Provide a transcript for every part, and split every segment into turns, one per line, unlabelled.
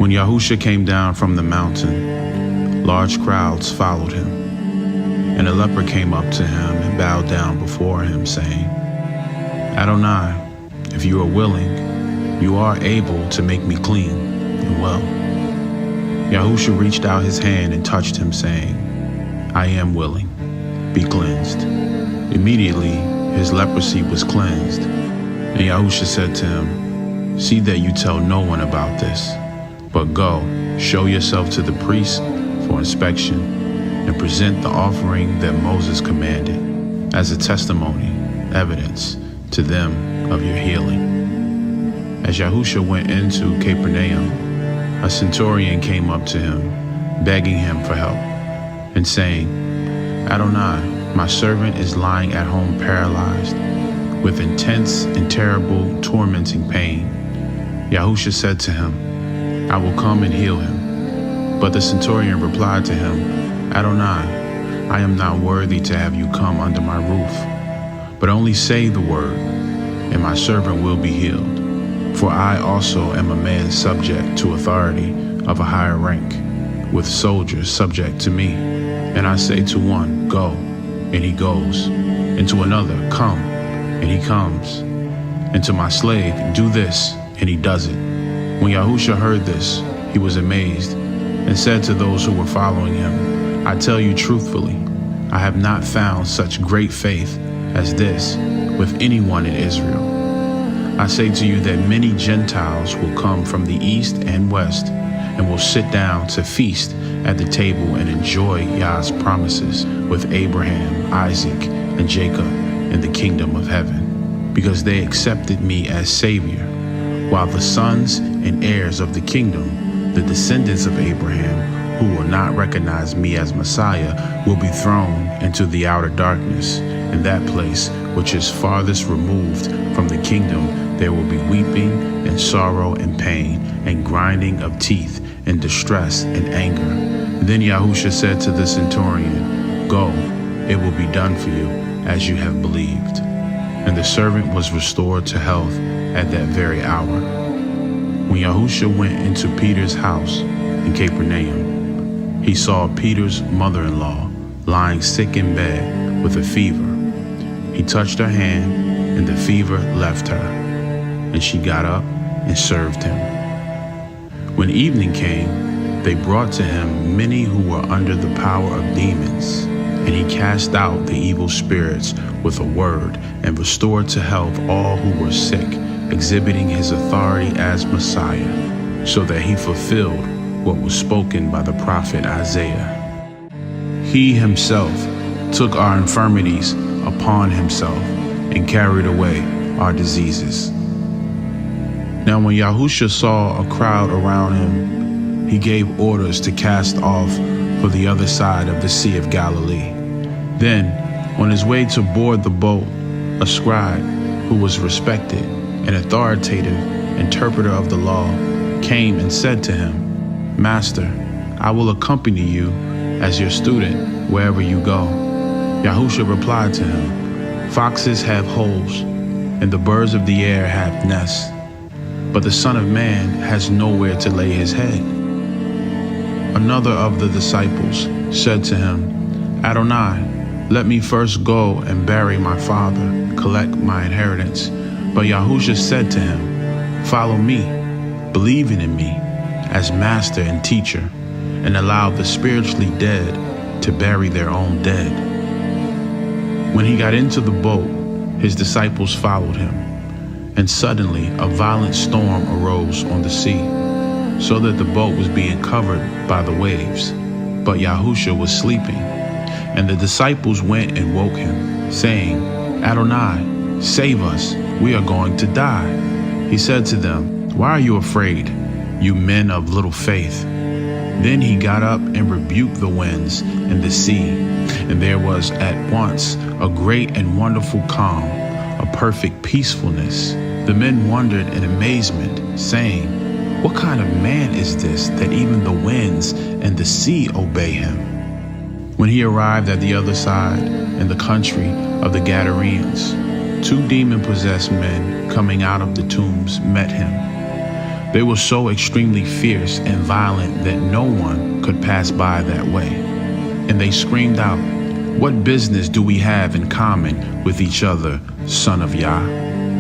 When Yahusha came down from the mountain, large crowds followed him. And a leper came up to him and bowed down before him, saying, Adonai, if you are willing, you are able to make me clean and well. Yahusha reached out his hand and touched him, saying, I am willing, be cleansed. Immediately his leprosy was cleansed. And Yahusha said to him, see that you tell no one about this, but go, show yourself to the priest for inspection, and present the offering that Moses commanded as a testimony, evidence to them of your healing. As Yahusha went into Capernaum, a centurion came up to him, begging him for help, and saying, Adonai, my servant is lying at home paralyzed, with intense and terrible tormenting pain. Yahusha said to him, I will come and heal him. But the centurion replied to him, Adonai, I am not worthy to have you come under my roof, but only say the word, and my servant will be healed. For I also am a man subject to authority of a higher rank, with soldiers subject to me. And I say to one, go, and he goes, and to another, come, and he comes, and to my slave, do this, and he does it. When Yahusha heard this, he was amazed, and said to those who were following him, I tell you truthfully, I have not found such great faith as this with anyone in Israel. I say to you that many Gentiles will come from the east and west, and will sit down to feast at the table and enjoy Yah's promises with Abraham, Isaac, and Jacob in the kingdom of heaven, because they accepted me as Savior, while the sons and heirs of the kingdom, the descendants of Abraham, who will not recognize me as Messiah, will be thrown into the outer darkness. In that place which is farthest removed from the kingdom, there will be weeping and sorrow and pain and grinding of teeth and distress and anger. Then Yahusha said to the centurion, go, it will be done for you as you have believed. And the servant was restored to health at that very hour. When Yahusha went into Peter's house in Capernaum, he saw Peter's mother-in-law lying sick in bed with a fever. He touched her hand, and the fever left her, and she got up and served him. When evening came, they brought to him many who were under the power of demons, and he cast out the evil spirits with a word and restored to health all who were sick, exhibiting his authority as Messiah, so that he fulfilled what was spoken by the prophet Isaiah. He himself took our infirmities upon himself and carried away our diseases. Now when Yahusha saw a crowd around him, he gave orders to cast off for the other side of the Sea of Galilee. Then, on his way to board the boat, a scribe who was respected, an authoritative interpreter of the law, came and said to him, Master, I will accompany you as your student wherever you go. Yahusha replied to him, foxes have holes, and the birds of the air have nests, but the Son of Man has nowhere to lay his head. Another of the disciples said to him, Adonai, let me first go and bury my father, collect my inheritance. But Yahusha said to him, follow me, believing in me as master and teacher, and allow the spiritually dead to bury their own dead. When he got into the boat, his disciples followed him, and suddenly a violent storm arose on the sea, so that the boat was being covered by the waves. But Yahusha was sleeping, and the disciples went and woke him, saying, Adonai, save us, we are going to die. He said to them, why are you afraid, you men of little faith? Then he got up and rebuked the winds and the sea, and there was at once a great and wonderful calm, a perfect peacefulness. The men wondered in amazement, saying, what kind of man is this that even the winds and the sea obey him? When he arrived at the other side, in the country of the Gadarenes, 2 demon-possessed men coming out of the tombs met him. They were so extremely fierce and violent that no one could pass by that way. And they screamed out, "What business do we have in common with each other, son of Yah?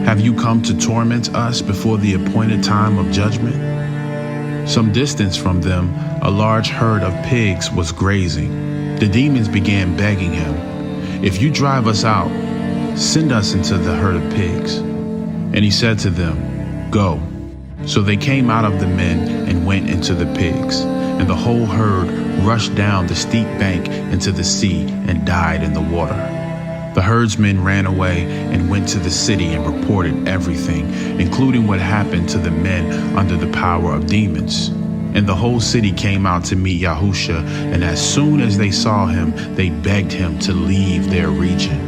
Have you come to torment us before the appointed time of judgment?" Some distance from them, a large herd of pigs was grazing. The demons began begging him, "If you drive us out, send us into the herd of pigs." And he said to them, "Go." So they came out of the men and went into the pigs, and the whole herd rushed down the steep bank into the sea and died in the water. The herdsmen ran away and went to the city and reported everything, including what happened to the men under the power of demons. And the whole city came out to meet Yahusha, and as soon as they saw him, they begged him to leave their region.